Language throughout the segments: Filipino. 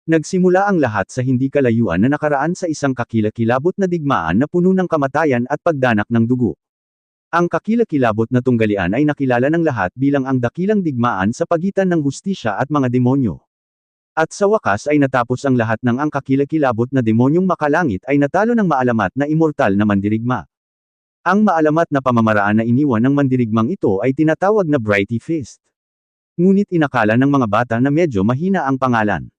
Nagsimula ang lahat sa hindi kalayuan na nakaraan sa isang kakilakilabot na digmaan na puno ng kamatayan at pagdanak ng dugo. Ang kakilakilabot na tunggalian ay nakilala ng lahat bilang ang dakilang digmaan sa pagitan ng hustisya at mga demonyo. At sa wakas ay natapos ang lahat ng ang kakilakilabot na demonyong makalangit ay natalo ng maalamat na immortal na mandirigma. Ang maalamat na pamamaraan na iniwan ng mandirigmang ito ay tinatawag na Brighty Fist. Ngunit inakala ng mga bata na medyo mahina ang pangalan.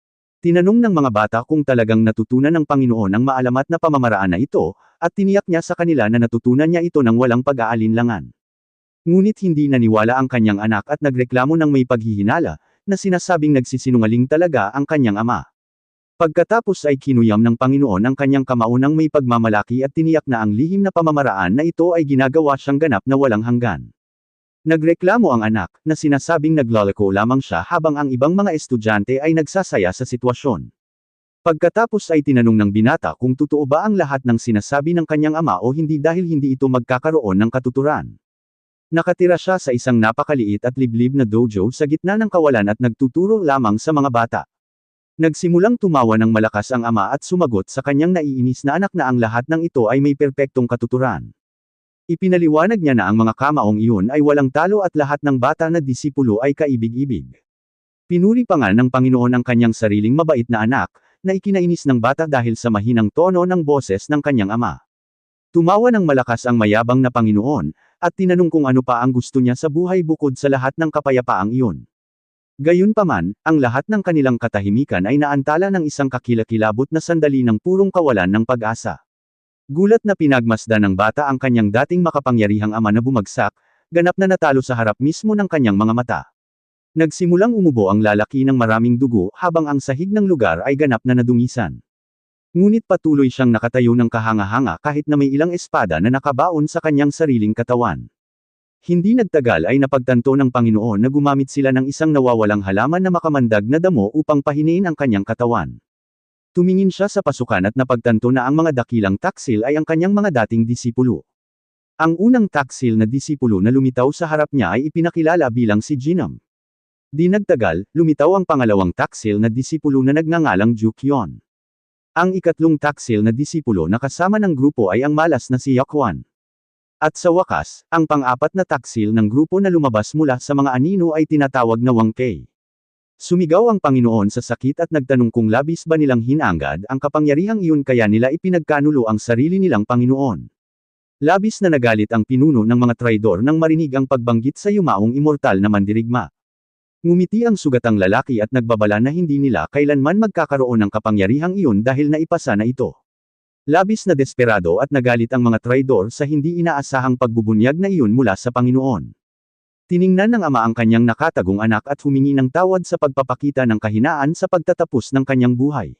Tinanong ng mga bata kung talagang natutunan ng Panginoon ang maalamat na pamamaraan na ito, at tiniyak niya sa kanila na natutunan niya ito ng walang pag-aalinlangan. Ngunit hindi naniwala ang kanyang anak at nagreklamo ng may paghihinala, na sinasabing nagsisinungaling talaga ang kanyang ama. Pagkatapos ay kinuyam ng Panginoon ang kanyang kamao ng may pagmamalaki at tiniyak na ang lihim na pamamaraan na ito ay ginagawa siyang ganap na walang hanggan. Nagreklamo ang anak, na sinasabing naglalako lamang siya habang ang ibang mga estudyante ay nagsasaya sa sitwasyon. Pagkatapos ay tinanong ng binata kung totoo ba ang lahat ng sinasabi ng kanyang ama o hindi dahil hindi ito magkakaroon ng katuturan. Nakatira siya sa isang napakaliit at liblib na dojo sa gitna ng kawalan at nagtuturo lamang sa mga bata. Nagsimulang tumawa ng malakas ang ama at sumagot sa kanyang naiinis na anak na ang lahat ng ito ay may perpektong katuturan. Ipinaliwanag niya na ang mga kamaong iyon ay walang talo at lahat ng bata na disipulo ay kaibig-ibig. Pinuri pa nga ng Panginoon ang kanyang sariling mabait na anak, na ikinainis ng bata dahil sa mahinang tono ng boses ng kanyang ama. Tumawa ng malakas ang mayabang na Panginoon, at tinanong kung ano pa ang gusto niya sa buhay bukod sa lahat ng kapayapaang iyon. Gayunpaman, ang lahat ng kanilang katahimikan ay naantala ng isang kakilakilabot na sandali ng purong kawalan ng pag-asa. Gulat na pinagmasdan ng bata ang kanyang dating makapangyarihang ama na bumagsak, ganap na natalo sa harap mismo ng kanyang mga mata. Nagsimulang umubo ang lalaki ng maraming dugo habang ang sahig ng lugar ay ganap na nadungisan. Ngunit patuloy siyang nakatayo ng kahanga-hanga kahit na may ilang espada na nakabaon sa kanyang sariling katawan. Hindi nagtagal ay napagtanto ng Panginoon na gumamit sila ng isang nawawalang halaman na makamandag na damo upang pahinain ang kanyang katawan. Tumingin siya sa pasukan at napagtanto na ang mga dakilang taksil ay ang kanyang mga dating disipulo. Ang unang taksil na disipulo na lumitaw sa harap niya ay ipinakilala bilang si Jinam. Di nagtagal, lumitaw ang pangalawang taksil na disipulo na nagngangalang Jukyon. Ang ikatlong taksil na disipulo na kasama ng grupo ay ang malas na si Yakwan. At sa wakas, ang pang-apat na taksil ng grupo na lumabas mula sa mga anino ay tinatawag na Wangkei. Sumigaw ang Panginoon sa sakit at nagtanong kung labis ba nilang hinanggad ang kapangyarihang iyon kaya nila ipinagkanulo ang sarili nilang Panginoon. Labis na nagalit ang pinuno ng mga traidor nang marinig ang pagbanggit sa yumaong immortal na mandirigma. Ngumiti ang sugatang lalaki at nagbabala na hindi nila kailanman magkakaroon ng kapangyarihang iyon dahil naipasa na ito. Labis na desperado at nagalit ang mga traidor sa hindi inaasahang pagbubunyag na iyon mula sa Panginoon. Tiningnan ng ama ang kanyang nakatagong anak at humingi ng tawad sa pagpapakita ng kahinaan sa pagtatapos ng kanyang buhay.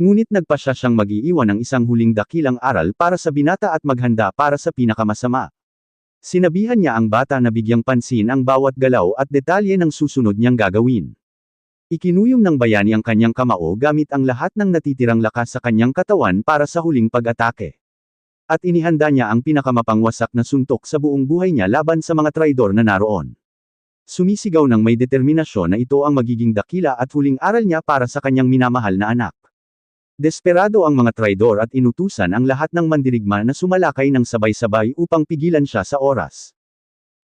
Ngunit nagpasya siyang mag-iiwan ng isang huling dakilang aral para sa binata at maghanda para sa pinakamasama. Sinabihan niya ang bata na bigyang pansin ang bawat galaw at detalye ng susunod niyang gagawin. Ikinuyom ng bayani ang kanyang kamao gamit ang lahat ng natitirang lakas sa kanyang katawan para sa huling pag-atake. At inihanda niya ang pinakamapangwasak na suntok sa buong buhay niya laban sa mga traidor na naroon. Sumisigaw ng may determinasyon na ito ang magiging dakila at huling aral niya para sa kanyang minamahal na anak. Desperado ang mga traidor at inutusan ang lahat ng mandirigma na sumalakay ng sabay-sabay upang pigilan siya sa oras.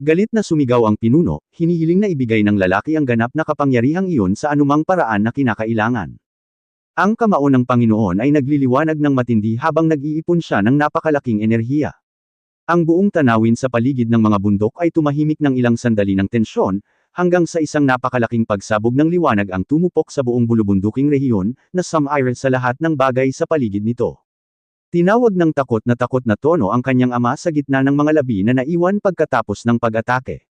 Galit na sumigaw ang pinuno, hinihiling na ibigay ng lalaki ang ganap na kapangyarihang iyon sa anumang paraan na kinakailangan. Ang kamao ng Panginoon ay nagliliwanag ng matindi habang nag-iipon siya ng napakalaking enerhiya. Ang buong tanawin sa paligid ng mga bundok ay tumahimik ng ilang sandali ng tensyon, hanggang sa isang napakalaking pagsabog ng liwanag ang tumupok sa buong bulubunduking rehiyon, na sumire sa lahat ng bagay sa paligid nito. Tinawag ng takot na tono ang kanyang ama sa gitna ng mga labi na naiwan pagkatapos ng pag-atake.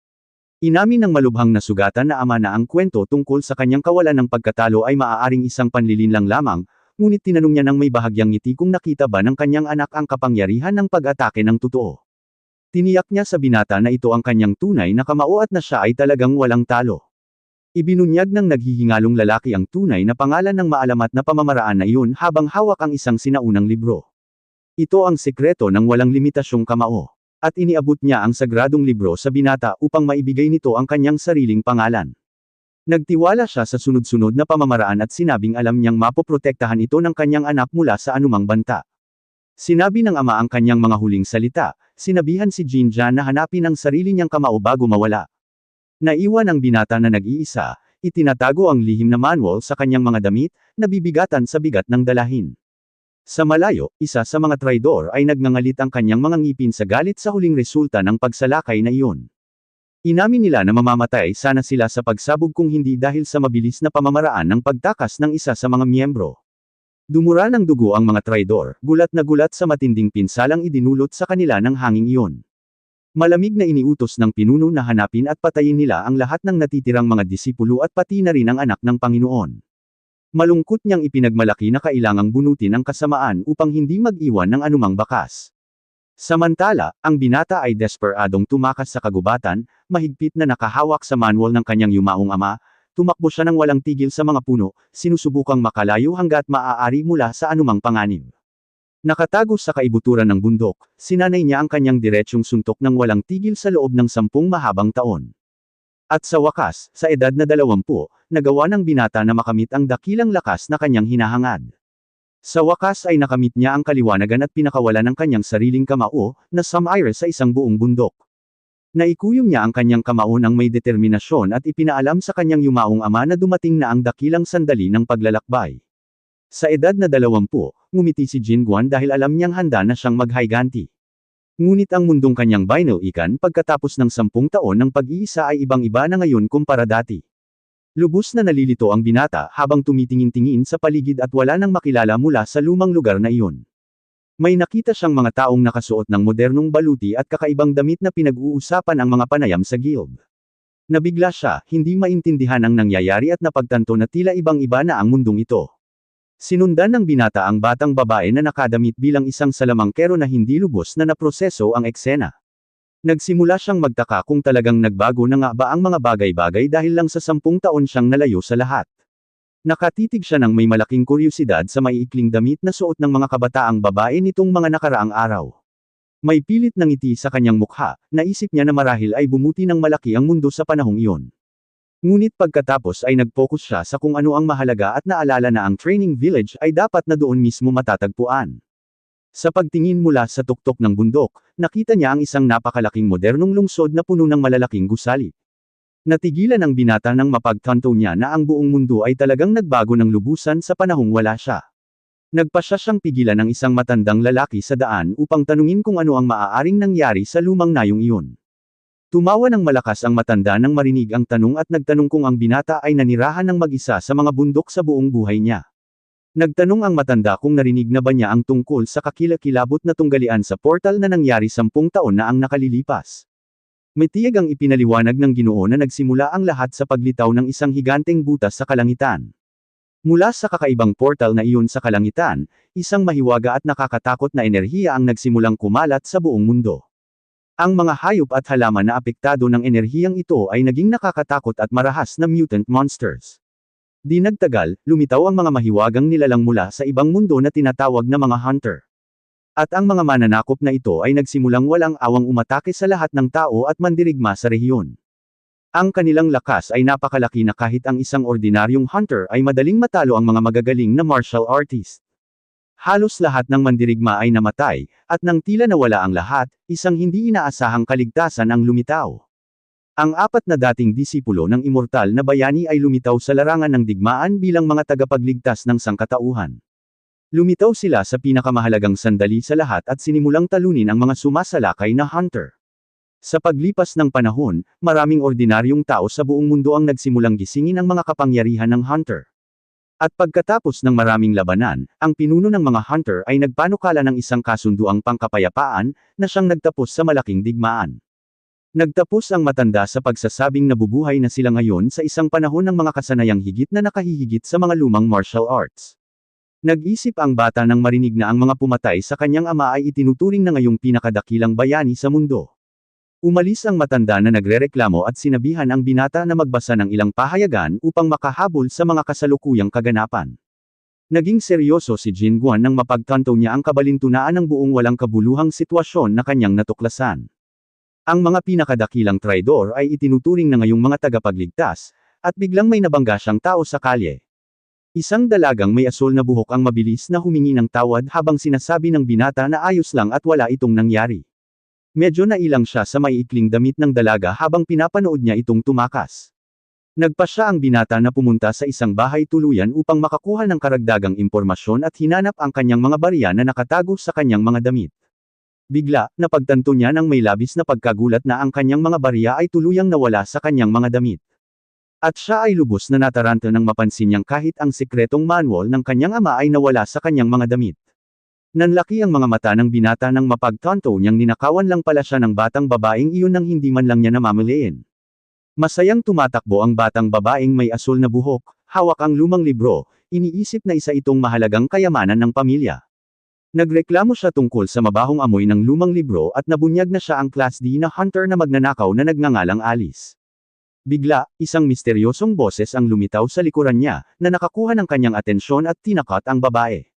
Inamin ng malubhang na sugatan na ama na ang kwento tungkol sa kanyang kawalan ng pagkatalo ay maaaring isang panlilinlang lamang, ngunit tinanong niya ng may bahagyang ngiti kung nakita ba ng kanyang anak ang kapangyarihan ng pag-atake ng totoo. Tiniyak niya sa binata na ito ang kanyang tunay na kamao at na siya ay talagang walang talo. Ibinunyag ng naghihingalong lalaki ang tunay na pangalan ng maalamat na pamamaraan na iyon habang hawak ang isang sinaunang libro. Ito ang sekreto ng walang limitasyong kamao. At iniabot niya ang sagradong libro sa binata upang maibigay nito ang kanyang sariling pangalan. Nagtiwala siya sa sunod-sunod na pamamaraan at sinabing alam niyang mapoprotektahan ito ng kanyang anak mula sa anumang banta. Sinabi ng ama ang kanyang mga huling salita, sinabihan si Jinja na hanapin ang sarili niyang kamao bago mawala. Naiwan ang binata na nag-iisa, itinatago ang lihim na manual sa kanyang mga damit, nabibigatan sa bigat ng dalahin. Sa malayo, isa sa mga traidor ay nagngangalit ang kanyang mga ngipin sa galit sa huling resulta ng pagsalakay na iyon. Inamin nila na mamamatay sana sila sa pagsabog kung hindi dahil sa mabilis na pamamaraan ng pagtakas ng isa sa mga miyembro. Dumura ng dugo ang mga traidor, gulat na gulat sa matinding pinsalang idinulot sa kanila ng hanging iyon. Malamig na iniutos ng pinuno na hanapin at patayin nila ang lahat ng natitirang mga disipulo at pati na rin ang anak ng Panginoon. Malungkot niyang ipinagmalaki na kailangang bunutin ang kasamaan upang hindi mag-iwan ng anumang bakas. Samantala, ang binata ay desperadong tumakas sa kagubatan, mahigpit na nakahawak sa manual ng kanyang yumaong ama, tumakbo siya ng walang tigil sa mga puno, sinusubukang makalayo hanggat maaari mula sa anumang panganib. Nakatago sa kaibuturan ng bundok, sinanay niya ang kanyang diretsyong suntok ng walang tigil sa loob ng 10 mahabang taon. At sa wakas, sa edad na 20, nagawa ng binata na makamit ang dakilang lakas na kanyang hinahangad. Sa wakas ay nakamit niya ang kaliwanagan at pinakawala ng kanyang sariling kamao, na sumire sa isang buong bundok. Naikuyong niya ang kanyang kamao ng may determinasyon at ipinaalam sa kanyang yumaong ama na dumating na ang dakilang sandali ng paglalakbay. Sa edad na 20, ngumiti si Jinguan dahil alam niyang handa na siyang maghayganti. Ngunit ang mundong kanyang binalikan pagkatapos ng 10 taon ng pag-iisa ay ibang-iba na ngayon kumpara dati. Lubos na nalilito ang binata habang tumitingin-tingin sa paligid at wala nang makilala mula sa lumang lugar na iyon. May nakita siyang mga taong nakasuot ng modernong baluti at kakaibang damit na pinag-uusapan ang mga panayam sa guild. Nabigla siya, hindi maintindihan ang nangyayari at napagtanto na tila ibang-iba na ang mundong ito. Sinundan ng binata ang batang babae na nakadamit bilang isang salamangkero na hindi lubos na naproseso ang eksena. Nagsimula siyang magtaka kung talagang nagbago na nga ba ang mga bagay-bagay dahil lang sa 10 taon siyang nalayo sa lahat. Nakatitig siya ng may malaking kuryosidad sa maiikling damit na suot ng mga kabataang babae nitong mga nakaraang araw. May pilit na ngiti sa kanyang mukha, naisip niya na marahil ay bumuti ng malaki ang mundo sa panahong iyon. Ngunit pagkatapos ay nag-focus siya sa kung ano ang mahalaga at naalala na ang training village ay dapat na doon mismo matatagpuan. Sa pagtingin mula sa tuktok ng bundok, nakita niya ang isang napakalaking modernong lungsod na puno ng malalaking gusali. Natigilan ang binata nang mapagtanto niya na ang buong mundo ay talagang nagbago ng lubusan sa panahong wala siya. Nagpasya siyang pigilan ng isang matandang lalaki sa daan upang tanungin kung ano ang maaaring nangyari sa lumang nayong iyon. Tumawa ng malakas ang matanda nang marinig ang tanong at nagtanong kung ang binata ay nanirahan ng mag-isa sa mga bundok sa buong buhay niya. Nagtanong ang matanda kung narinig na ba niya ang tungkol sa kakilakilabot na tunggalian sa portal na nangyari 10 taon na ang nakalilipas. Matiyag ang ipinaliwanag ng Ginoo na nagsimula ang lahat sa paglitaw ng isang higanteng butas sa kalangitan. Mula sa kakaibang portal na iyon sa kalangitan, isang mahiwaga at nakakatakot na enerhiya ang nagsimulang kumalat sa buong mundo. Ang mga hayop at halaman na apektado ng enerhiyang ito ay naging nakakatakot at marahas na mutant monsters. Di nagtagal, lumitaw ang mga mahiwagang nilalang mula sa ibang mundo na tinatawag na mga hunter. At ang mga mananakop na ito ay nagsimulang walang awang umatake sa lahat ng tao at mandirigma sa rehiyon. Ang kanilang lakas ay napakalaki na kahit ang isang ordinaryong hunter ay madaling matalo ang mga magagaling na martial artist. Halos lahat ng mandirigma ay namatay, at nang tila nawala ang lahat, isang hindi inaasahang kaligtasan ang lumitaw. Ang 4 na dating disipulo ng immortal na bayani ay lumitaw sa larangan ng digmaan bilang mga tagapagligtas ng sangkatauhan. Lumitaw sila sa pinakamahalagang sandali sa lahat at sinimulang talunin ang mga sumasalakay na hunter. Sa paglipas ng panahon, maraming ordinaryong tao sa buong mundo ang nagsimulang gisingin ang mga kapangyarihan ng hunter. At pagkatapos ng maraming labanan, ang pinuno ng mga hunter ay nagpanukala ng isang kasunduang pangkapayapaan, na siyang nagtapos sa malaking digmaan. Nagtapos ang matanda sa pagsasabing nabubuhay na sila ngayon sa isang panahon ng mga kasanayang higit na nakahihigit sa mga lumang martial arts. Nag-isip ang bata nang marinig na ang mga pumatay sa kanyang ama ay itinuturing na ngayong pinakadakilang bayani sa mundo. Umalis ang matanda na nagrereklamo at sinabihan ang binata na magbasa ng ilang pahayagan upang makahabol sa mga kasalukuyang kaganapan. Naging seryoso si Jinguan nang mapagtanto niya ang kabalintunaan ng buong walang kabuluhang sitwasyon na kanyang natuklasan. Ang mga pinakadakilang traidor ay itinuturing na ngayong mga tagapagligtas, at biglang may nabangga siyang tao sa kalye. Isang dalagang may asul na buhok ang mabilis na humingi ng tawad habang sinasabi ng binata na ayos lang at wala itong nangyari. Medyo nailang siya sa maiikling damit ng dalaga habang pinapanood niya itong tumakas. Nagpasya ang binata na pumunta sa isang bahay tuluyan upang makakuha ng karagdagang impormasyon at hinanap ang kanyang mga barya na nakatago sa kanyang mga damit. Bigla, napagtanto niya nang may labis na pagkagulat na ang kanyang mga barya ay tuluyang nawala sa kanyang mga damit. At siya ay lubos na nataranta nang mapansin niyang kahit ang sikretong manual ng kanyang ama ay nawala sa kanyang mga damit. Nanlaki ang mga mata ng binata nang mapagtanto niyang ninakawan lang pala siya ng batang babaeng iyon nang hindi man lang niya namamalayan. Masayang tumatakbo ang batang babaeng may asul na buhok, hawak ang lumang libro, iniisip na isa itong mahalagang kayamanan ng pamilya. Nagreklamo siya tungkol sa mabahong amoy ng lumang libro at nabunyag na siya ang Class D na hunter na magnanakaw na nagngangalang Alice. Bigla, isang misteryosong boses ang lumitaw sa likuran niya, na nakakuha ng kanyang atensyon at tinakat ang babae.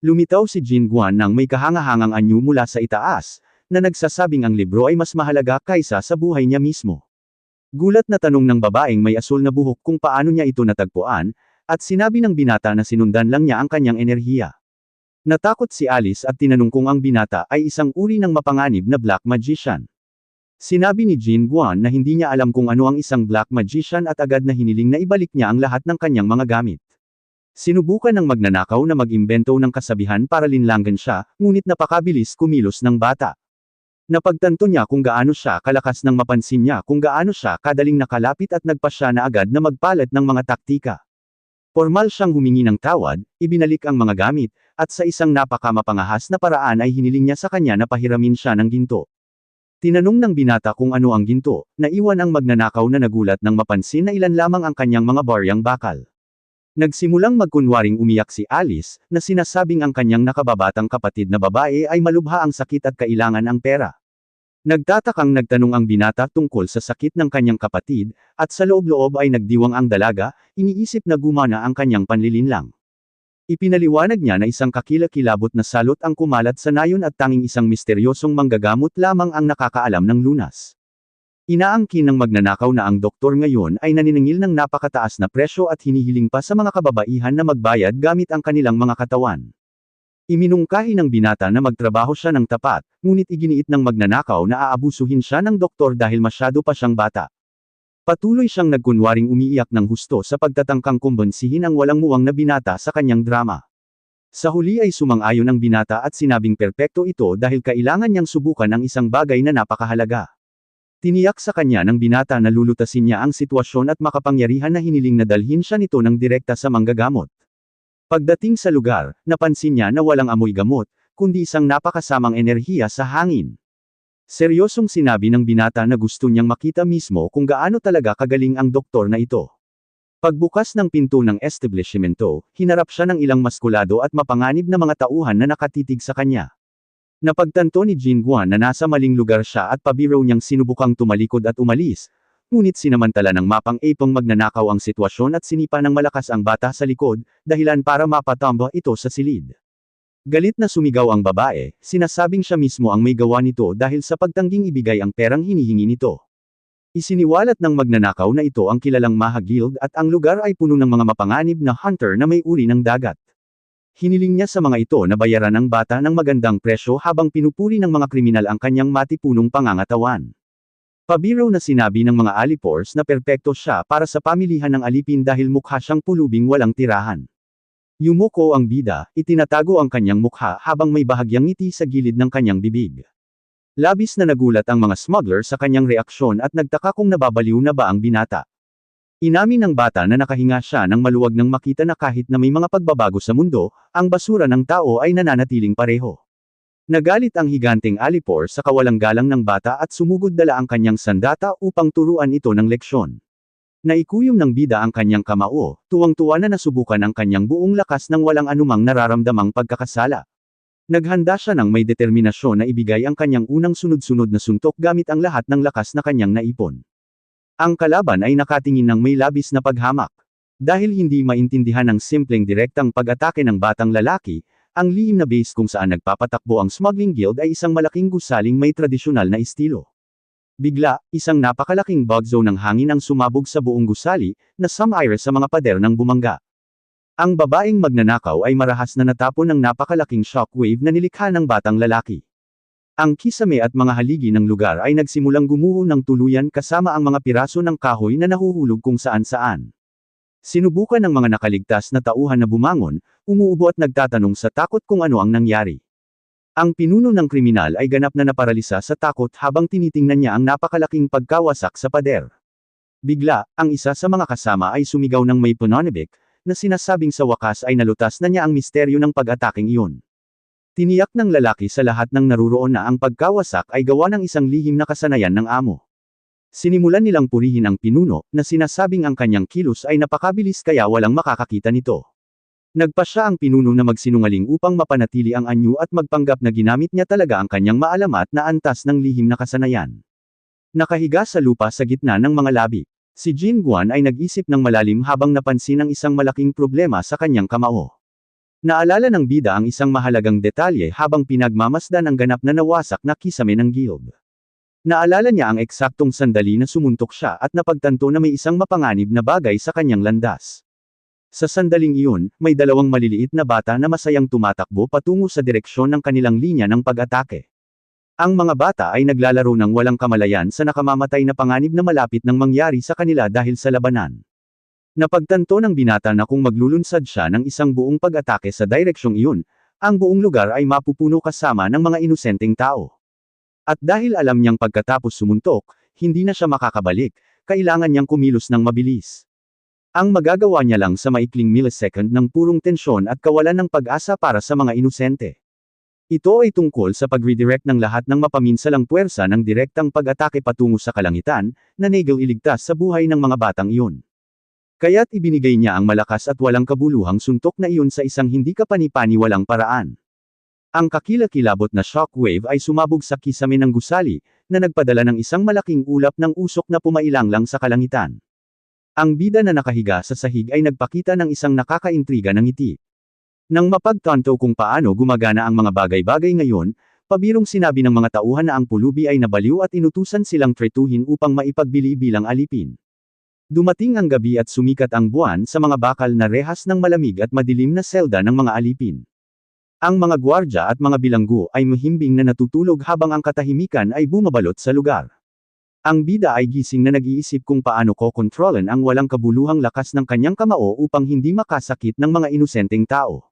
Lumitaw si Jin Guan nang may kahangahangang anyo mula sa itaas, na nagsasabing ang libro ay mas mahalaga kaysa sa buhay niya mismo. Gulat na tanong ng babaeng may asul na buhok kung paano niya ito natagpuan, at sinabi ng binata na sinundan lang niya ang kanyang enerhiya. Natakot si Alice at tinanong kung ang binata ay isang uri ng mapanganib na black magician. Sinabi ni Jin Guan na hindi niya alam kung ano ang isang black magician at agad na hiniling na ibalik niya ang lahat ng kanyang mga gamit. Sinubukan ng magnanakaw na mag-imbento ng kasabihan para linlangan siya, ngunit napakabilis kumilos ng bata. Napagtanto niya kung gaano siya kalakas nang mapansin niya kung gaano siya kadaling nakalapit at nagpasya na agad na magpalit ng mga taktika. Formal siyang humingi ng tawad, ibinalik ang mga gamit, at sa isang napakamapangahas na paraan ay hiniling niya sa kanya na pahiramin siya ng ginto. Tinanong ng binata kung ano ang ginto, naiwan ang magnanakaw na nagulat nang mapansin na ilan lamang ang kanyang mga baryang bakal. Nagsimulang magkunwaring umiyak si Alice, na sinasabing ang kanyang nakababatang kapatid na babae ay malubha ang sakit at kailangan ang pera. Nagtatakang nagtanong ang binata tungkol sa sakit ng kanyang kapatid, at sa loob-loob ay nagdiwang ang dalaga, iniisip na gumana ang kanyang panlilinlang. Ipinaliwanag niya na isang kakilakilabot na salot ang kumalat sa nayon at tanging isang misteryosong manggagamot lamang ang nakakaalam ng lunas. Inaangkin ng magnanakaw na ang doktor ngayon ay naniningil ng napakataas na presyo at hinihiling pa sa mga kababaihan na magbayad gamit ang kanilang mga katawan. Iminungkahi ng binata na magtrabaho siya ng tapat, ngunit iginiit ng magnanakaw na aabusuhin siya ng doktor dahil masyado pa siyang bata. Patuloy siyang nagkunwaring umiiyak ng husto sa pagtatangkang kumbensihin ang walang muwang na binata sa kanyang drama. Sa huli ay sumang-ayon ang binata at sinabing perpekto ito dahil kailangan niyang subukan ang isang bagay na napakahalaga. Tiniyak sa kanya ng binata na lulutasin niya ang sitwasyon at makapangyarihan na hiniling na dalhin siya nito ng direkta sa manggagamot. Pagdating sa lugar, napansin niya na walang amoy gamot, kundi isang napakasamang enerhiya sa hangin. Seryosong sinabi ng binata na gusto niyang makita mismo kung gaano talaga kagaling ang doktor na ito. Pagbukas ng pinto ng establishmento, hinarap siya ng ilang maskulado at mapanganib na mga tauhan na nakatitig sa kanya. Napagtanto ni Jin Guan na nasa maling lugar siya at pabiro niyang sinubukang tumalikod at umalis, ngunit sinamantala ng mapang-apong magnanakaw ang sitwasyon at sinipa ng malakas ang bata sa likod, dahilan para mapatamba ito sa silid. Galit na sumigaw ang babae, sinasabing siya mismo ang may gawa nito dahil sa pagtangging ibigay ang perang hinihingi nito. Isiniwalat ng magnanakaw na ito ang kilalang Maha Guild at ang lugar ay puno ng mga mapanganib na hunter na may uri ng dagat. Hiniling niya sa mga ito na bayaran ang bata ng magandang presyo habang pinupuri ng mga kriminal ang kanyang matipunong pangangatawan. Pabiro na sinabi ng mga alipors na perpekto siya para sa pamilihan ng alipin dahil mukha siyang pulubing walang tirahan. Yumuko ang bida, itinatago ang kanyang mukha habang may bahagyang ngiti sa gilid ng kanyang bibig. Labis na nagulat ang mga smuggler sa kanyang reaksyon at nagtaka kung nababaliw na ba ang binata. Inamin ng bata na nakahinga siya nang maluwag nang makita na kahit na may mga pagbabago sa mundo, ang basura ng tao ay nananatiling pareho. Nagalit ang higanteng alipor sa kawalang galang ng bata at sumugod dala ang kanyang sandata upang turuan ito ng leksyon. Naikuyom ng bida ang kanyang kamao, tuwang-tuwa na nasubukan ang kanyang buong lakas ng walang anumang nararamdamang pagkakasala. Naghanda siya ng may determinasyon na ibigay ang kanyang unang sunod-sunod na suntok gamit ang lahat ng lakas na kanyang naipon. Ang kalaban ay nakatingin ng may labis na paghamak. Dahil hindi maintindihan ng simpleng direktang pag-atake ng batang lalaki, ang lihim na base kung saan nagpapatakbo ang smuggling guild ay isang malaking gusaling may tradisyonal na estilo. Bigla, isang napakalaking bagzo ng hangin ang sumabog sa buong gusali, na sumaire sa mga pader ng bumangga. Ang babaeng magnanakaw ay marahas na natapon ng napakalaking shockwave na nilikha ng batang lalaki. Ang kisame at mga haligi ng lugar ay nagsimulang gumuho ng tuluyan kasama ang mga piraso ng kahoy na nahuhulog kung saan-saan. Sinubukan ng mga nakaligtas na tauhan na bumangon, umuubo at nagtatanong sa takot kung ano ang nangyari. Ang pinuno ng kriminal ay ganap na naparalisa sa takot habang tinitingnan niya ang napakalaking pagkawasak sa pader. Bigla, ang isa sa mga kasama ay sumigaw ng may pananabik, na sinasabing sa wakas ay nalutas na niya ang misteryo ng pag-ataking iyon. Tiniyak ng lalaki sa lahat ng naruroon na ang pagkawasak ay gawa ng isang lihim na kasanayan ng amo. Sinimulan nilang purihin ang pinuno, na sinasabing ang kanyang kilos ay napakabilis kaya walang makakakita nito. Nagpasya ang pinuno na magsinungaling upang mapanatili ang anyo at magpanggap na ginamit niya talaga ang kanyang maalamat na antas ng lihim na kasanayan. Nakahiga sa lupa sa gitna ng mga labi, si Jin Guan ay nag-isip ng malalim habang napansin ang isang malaking problema sa kanyang kamao. Naalala ng bida ang isang mahalagang detalye habang pinagmamasdan ang ganap na nawasak na kisame ng guild. Naalala niya ang eksaktong sandali na sumuntok siya at napagtanto na may isang mapanganib na bagay sa kanyang landas. Sa sandaling iyon, may dalawang maliliit na bata na masayang tumatakbo patungo sa direksyon ng kanilang linya ng pag-atake. Ang mga bata ay naglalaro ng walang kamalayan sa nakamamatay na panganib na malapit nang mangyari sa kanila dahil sa labanan. Napagtanto ng binata na kung maglulunsad siya ng isang buong pag-atake sa direksyong iyon, ang buong lugar ay mapupuno kasama ng mga inosenteng tao. At dahil alam niyang pagkatapos sumuntok, hindi na siya makakabalik, kailangan niyang kumilos ng mabilis. Ang magagawa niya lang sa maikling millisecond ng purong tensyon at kawalan ng pag-asa para sa mga inosente. Ito ay tungkol sa pag-redirect ng lahat ng mapaminsalang puwersa ng direktang pag-atake patungo sa kalangitan, na nagel iligtas sa buhay ng mga batang iyon. Kaya't ibinigay niya ang malakas at walang kabuluhang suntok na iyon sa isang hindi kapani-paniwalang paraan. Ang kakilakilabot na shockwave ay sumabog sa kisame ng gusali, na nagpadala ng isang malaking ulap ng usok na pumailanglang sa kalangitan. Ang bida na nakahiga sa sahig ay nagpakita ng isang nakakaintriga ng ngiti. Nang mapagtanto kung paano gumagana ang mga bagay-bagay ngayon, pabirong sinabi ng mga tauhan na ang pulubi ay nabaliw at inutusan silang tretuhin upang maipagbili bilang alipin. Dumating ang gabi at sumikat ang buwan sa mga bakal na rehas ng malamig at madilim na selda ng mga alipin. Ang mga gwardya at mga bilanggo ay mahimbing na natutulog habang ang katahimikan ay bumabalot sa lugar. Ang bida ay gising na nag-iisip kung paano kokontrolan ang walang kabuluhang lakas ng kanyang kamao upang hindi makasakit ng mga inosenteng tao.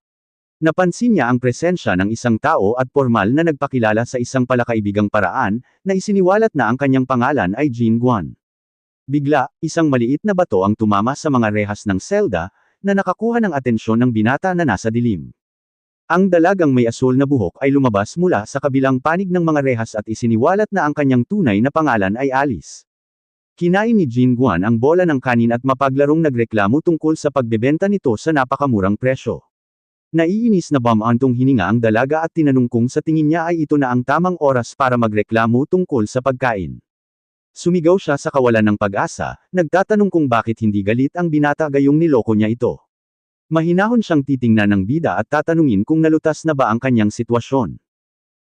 Napansin niya ang presensya ng isang tao at formal na nagpakilala sa isang palakaibigang paraan, na isiniwalat na ang kanyang pangalan ay Jin Guan. Bigla, isang maliit na bato ang tumama sa mga rehas ng selda, na nakakuha ng atensyon ng binata na nasa dilim. Ang dalagang may asul na buhok ay lumabas mula sa kabilang panig ng mga rehas at isiniwalat na ang kanyang tunay na pangalan ay Alice. Kinain ni Jin Guan ang bola ng kanin at mapaglarong nagreklamo tungkol sa pagbebenta nito sa napakamurang presyo. Naiinis na bamantong hininga ang dalaga at tinanong kung sa tingin niya ay ito na ang tamang oras para magreklamo tungkol sa pagkain. Sumigaw siya sa kawalan ng pag-asa, nagtatanong kung bakit hindi galit ang binata gayong niloko niya ito. Mahinahon siyang titingnan ng bida at tatanungin kung nalutas na ba ang kanyang sitwasyon.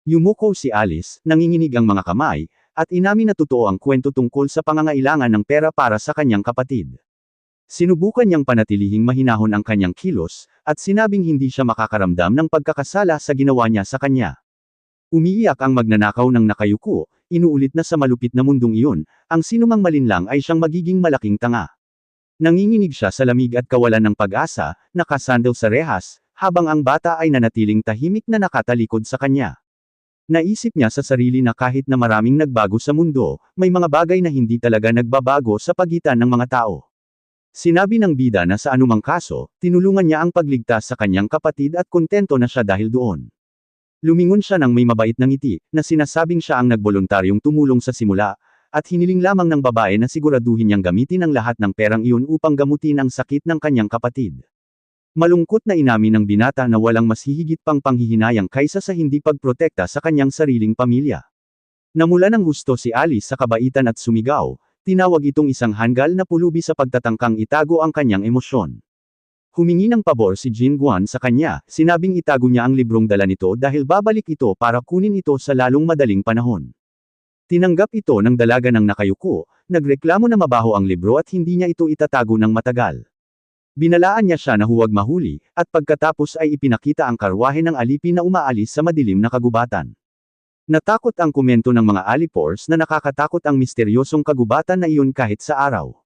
Yumuko si Alice, nanginginig ang mga kamay, at inamin na totoo ang kwento tungkol sa pangangailangan ng pera para sa kanyang kapatid. Sinubukan niyang panatilihing mahinahon ang kanyang kilos, at sinabing hindi siya makakaramdam ng pagkakasala sa ginawa niya sa kanya. Umiiyak ang magnanakaw ng nakayuko, inuulit na sa malupit na mundong iyon, ang sinumang malinlang ay siyang magiging malaking tanga. Nanginginig siya sa lamig at kawalan ng pag-asa, nakasandal sa rehas, habang ang bata ay nanatiling tahimik na nakatalikod sa kanya. Naisip niya sa sarili na kahit na maraming nagbago sa mundo, may mga bagay na hindi talaga nagbabago sa pagitan ng mga tao. Sinabi ng bida na sa anumang kaso, tinulungan niya ang pagligtas sa kanyang kapatid at kontento na siya dahil doon. Lumingon siya ng may mabait na ngiti, na sinasabing siya ang nagboluntaryong tumulong sa simula, at hiniling lamang ng babae na siguraduhin niyang gamitin ang lahat ng perang iyon upang gamutin ang sakit ng kanyang kapatid. Malungkot na inamin ng binata na walang mas hihigit pang panghihinayang kaysa sa hindi pagprotekta sa kanyang sariling pamilya. Namula ng husto si Alice sa kabaitan at sumigaw, tinawag itong isang hanggal na pulubi sa pagtatangkang itago ang kanyang emosyon. Humingi ng pabor si Jin Guan sa kanya, sinabing itago niya ang librong dala nito dahil babalik ito para kunin ito sa lalong madaling panahon. Tinanggap ito ng dalaga ng nakayuko, nagreklamo na mabaho ang libro at hindi niya ito itatago ng matagal. Binalaan niya siya na huwag mahuli, at pagkatapos ay ipinakita ang karwahe ng alipin na umaalis sa madilim na kagubatan. Natakot ang komento ng mga alipors na nakakatakot ang misteryosong kagubatan na iyon kahit sa araw.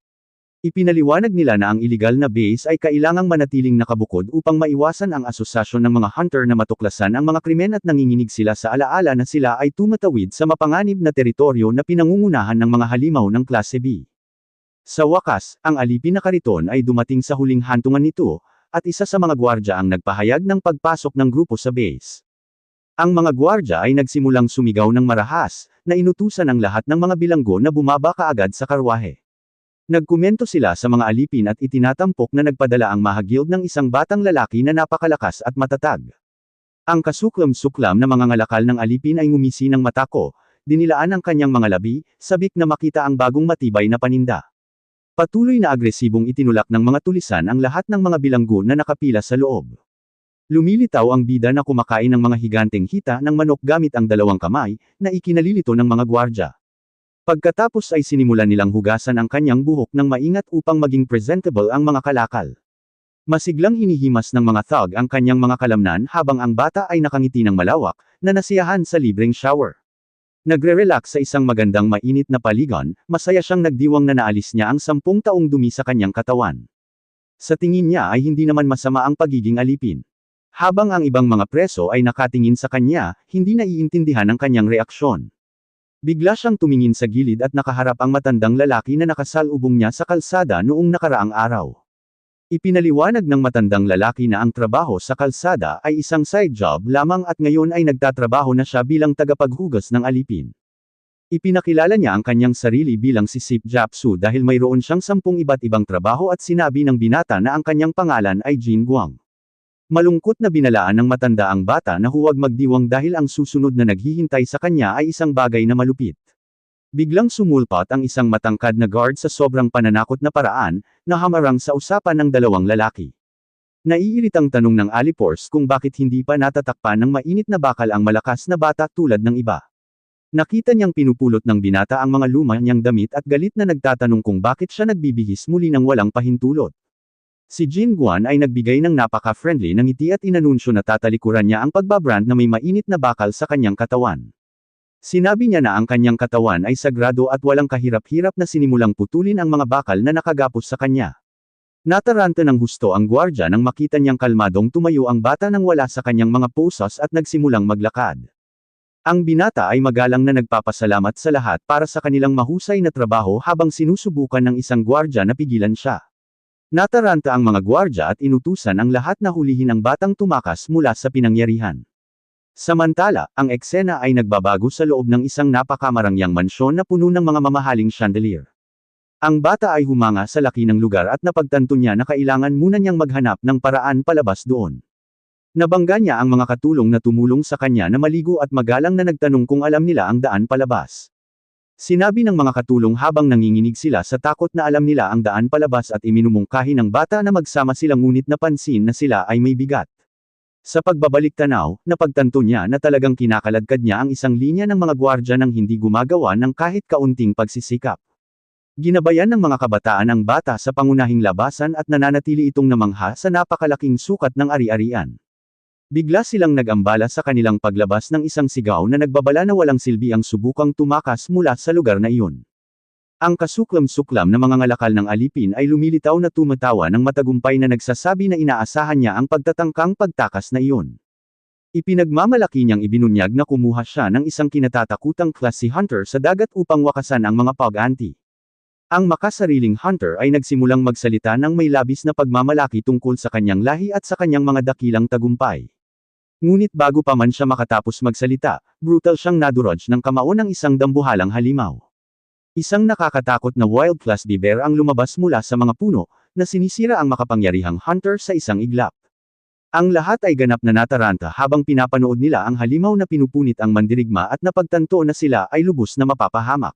Ipinaliwanag nila na ang iligal na base ay kailangang manatiling nakabukod upang maiwasan ang asosasyon ng mga hunter na matuklasan ang mga krimen at nanginginig sila sa alaala na sila ay tumatawid sa mapanganib na teritoryo na pinangungunahan ng mga halimaw ng klase B. Sa wakas, ang alipin na kariton ay dumating sa huling hantungan nito, at isa sa mga gwardya ang nagpahayag ng pagpasok ng grupo sa base. Ang mga gwardya ay nagsimulang sumigaw ng marahas, na inutusan ang lahat ng mga bilanggo na bumaba kaagad sa karwahe. Nagkomento sila sa mga alipin at itinatampok na nagpadala ang mahagild ng isang batang lalaki na napakalakas at matatag. Ang kasuklam-suklam na mga ngalakal ng alipin ay ngumisi ng matako, dinilaan ang kanyang mga labi, sabik na makita ang bagong matibay na paninda. Patuloy na agresibong itinulak ng mga tulisan ang lahat ng mga bilanggo na nakapila sa loob. Lumilitaw ang bida na kumakain ng mga higanteng hita ng manok gamit ang dalawang kamay, na ikinalilito ng mga gwardya. Pagkatapos ay sinimulan nilang hugasan ang kanyang buhok ng maingat upang maging presentable ang mga kalakal. Masiglang hinihimas ng mga thug ang kanyang mga kalamnan habang ang bata ay nakangiti ng malawak, na nasiyahan sa libreng shower. Nagre-relax sa isang magandang mainit na paligon, masaya siyang nagdiwang na naalis niya ang 10 taong dumi sa kanyang katawan. Sa tingin niya ay hindi naman masama ang pagiging alipin. Habang ang ibang mga preso ay nakatingin sa kanya, hindi naiintindihan ang kanyang reaksyon. Bigla siyang tumingin sa gilid at nakaharap ang matandang lalaki na nakasalubong niya sa kalsada noong nakaraang araw. Ipinaliwanag ng matandang lalaki na ang trabaho sa kalsada ay isang side job lamang at ngayon ay nagtatrabaho na siya bilang tagapaghugas ng alipin. Ipinakilala niya ang kanyang sarili bilang si Sip Japsu dahil mayroon siyang 10 iba't ibang trabaho at sinabi ng binata na ang kanyang pangalan ay Jin Guang. Malungkot na binalaan ng matanda ang bata na huwag magdiwang dahil ang susunod na naghihintay sa kanya ay isang bagay na malupit. Biglang sumulpot ang isang matangkad na guard sa sobrang pananakot na paraan, na hamarang sa usapan ng dalawang lalaki. Naiiritang tanong ng alipors kung bakit hindi pa natatakpan ng mainit na bakal ang malakas na bata tulad ng iba. Nakita niyang pinupulot ng binata ang mga luma niyang damit at galit na nagtatanong kung bakit siya nagbibihis muli ng walang pahintulot. Si Jin Guan ay nagbigay ng napaka-friendly ng ngiti at inanunsyo na tatalikuran niya ang pagbabrand na may mainit na bakal sa kanyang katawan. Sinabi niya na ang kanyang katawan ay sagrado at walang kahirap-hirap na sinimulang putulin ang mga bakal na nakagapos sa kanya. Nataranta ng husto ang gwardya nang makita niyang kalmadong tumayo ang bata nang wala sa kanyang mga poses at nagsimulang maglakad. Ang binata ay magalang na nagpapasalamat sa lahat para sa kanilang mahusay na trabaho habang sinusubukan ng isang gwardya na pigilan siya. Nataranta ang mga gwardya at inutusan ang lahat na hulihin ang batang tumakas mula sa pinangyarihan. Samantala, ang eksena ay nagbabago sa loob ng isang napakamarangyang mansyon na puno ng mga mamahaling chandelier. Ang bata ay humanga sa laki ng lugar at napagtanto niya na kailangan muna niyang maghanap ng paraan palabas doon. Nabangga niya ang mga katulong na tumulong sa kanya na maligo at magalang na nagtanong kung alam nila ang daan palabas. Sinabi ng mga katulong habang nanginginig sila sa takot na alam nila ang daan palabas at iminumungkahi ng bata na magsama sila ngunit napansin na sila ay may bigat. Sa pagbabalik tanaw, napagtanto niya na talagang kinakaladkad niya ang isang linya ng mga gwardya nang hindi gumagawa ng kahit kaunting pagsisikap. Ginabayan ng mga kabataan ang bata sa pangunahing labasan at nananatili itong namangha sa napakalaking sukat ng ari-arian. Bigla silang nag-ambala sa kanilang paglabas ng isang sigaw na nagbabala na walang silbi ang subukang tumakas mula sa lugar na iyon. Ang kasuklam-suklam na mga ngalakal ng alipin ay lumilitaw na tumatawa ng matagumpay na nagsasabi na inaasahan niya ang pagtatangkang pagtakas na iyon. Ipinagmamalaki niyang ibinunyag na kumuha siya ng isang kinatatakutang classy hunter sa dagat upang wakasan ang mga pag-anti. Ang makasariling hunter ay nagsimulang magsalita ng may labis na pagmamalaki tungkol sa kanyang lahi at sa kanyang mga dakilang tagumpay. Ngunit bago pa man siya makatapos magsalita, brutal siyang nadurog ng kamao ng isang dambuhalang halimaw. Isang nakakatakot na wild class bear ang lumabas mula sa mga puno, na sinisira ang makapangyarihang hunter sa isang iglap. Ang lahat ay ganap na nataranta habang pinapanood nila ang halimaw na pinupunit ang mandirigma at napagtanto na sila ay lubos na mapapahamak.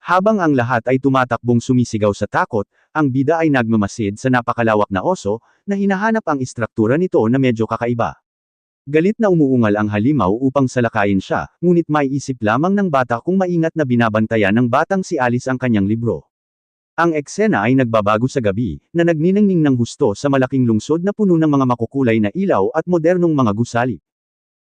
Habang ang lahat ay tumatakbong sumisigaw sa takot, ang bida ay nagmamasid sa napakalawak na oso, na hinahanap ang istruktura nito na medyo kakaiba. Galit na umuungal ang halimaw upang salakayin siya, ngunit maiisip lamang ng bata kung maingat na binabantayan ng batang si Alice ang kanyang libro. Ang eksena ay nagbabago sa gabi, na nagniningning ng husto sa malaking lungsod na puno ng mga makukulay na ilaw at modernong mga gusali.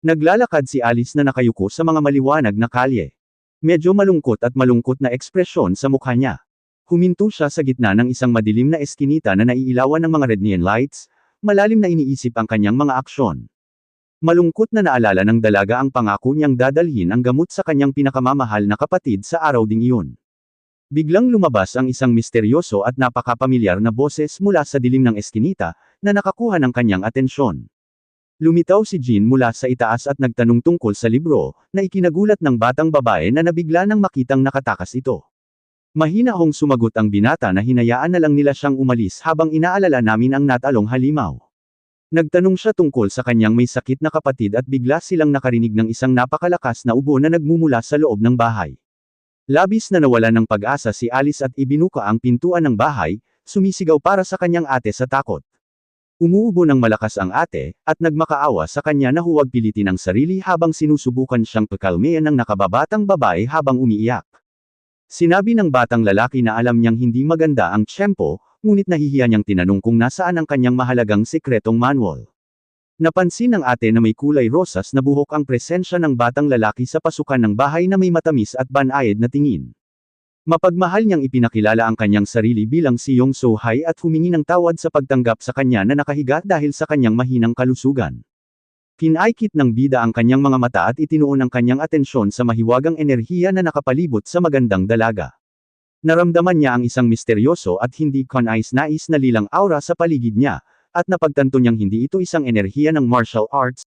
Naglalakad si Alice na nakayuko sa mga maliwanag na kalye. Medyo malungkot na ekspresyon sa mukha niya. Huminto siya sa gitna ng isang madilim na eskinita na naiilawan ng mga red neon lights, malalim na iniisip ang kanyang mga aksyon. Malungkot na naalala ng dalaga ang pangako niyang dadalhin ang gamot sa kanyang pinakamamahal na kapatid sa araw ding iyon. Biglang lumabas ang isang misteryoso at napakapamilyar na boses mula sa dilim ng eskinita, na nakakuha ng kanyang atensyon. Lumitaw si Jean mula sa itaas at nagtanong tungkol sa libro, na ikinagulat ng batang babae na nabigla nang makitang nakatakas ito. Mahinahong sumagot ang binata na hinayaan na lang nila siyang umalis habang inaalala namin ang natalong halimaw. Nagtanong siya tungkol sa kanyang may sakit na kapatid at bigla silang nakarinig ng isang napakalakas na ubo na nagmumula sa loob ng bahay. Labis na nawala ng pag-asa si Alice at ibinuka ang pintuan ng bahay, sumisigaw para sa kanyang ate sa takot. Umuubo ng malakas ang ate, at nagmakaawa sa kanya na huwag pilitin ang sarili habang sinusubukan siyang pakalmeyan ng nakababatang babae habang umiiyak. Sinabi ng batang lalaki na alam niyang hindi maganda ang tiyempo, ngunit nahihiya niyang tinanong kung nasaan ang kanyang mahalagang sekretong manual. Napansin ng ate na may kulay rosas na buhok ang presensya ng batang lalaki sa pasukan ng bahay na may matamis at banayad na tingin. Mapagmahal niyang ipinakilala ang kanyang sarili bilang si Yong So-hai at humingi ng tawad sa pagtanggap sa kanya na nakahiga dahil sa kanyang mahinang kalusugan. Pinaikit ng bida ang kanyang mga mata at itinuon ang kanyang atensyon sa mahiwagang enerhiya na nakapalibot sa magandang dalaga. Naramdaman niya ang isang misteryoso at hindi kanais-nais na lilang aura sa paligid niya, at napagtanto niyang hindi ito isang enerhiya ng martial arts.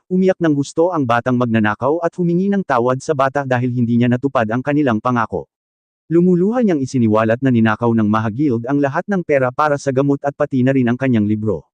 Umiyak ng gusto ang batang magnanakaw at humingi ng tawad sa bata dahil hindi niya natupad ang kanilang pangako. Lumuluha niyang isiniwalat na ninakaw ng Maha Guild ang lahat ng pera para sa gamot at pati na rin ang kanyang libro.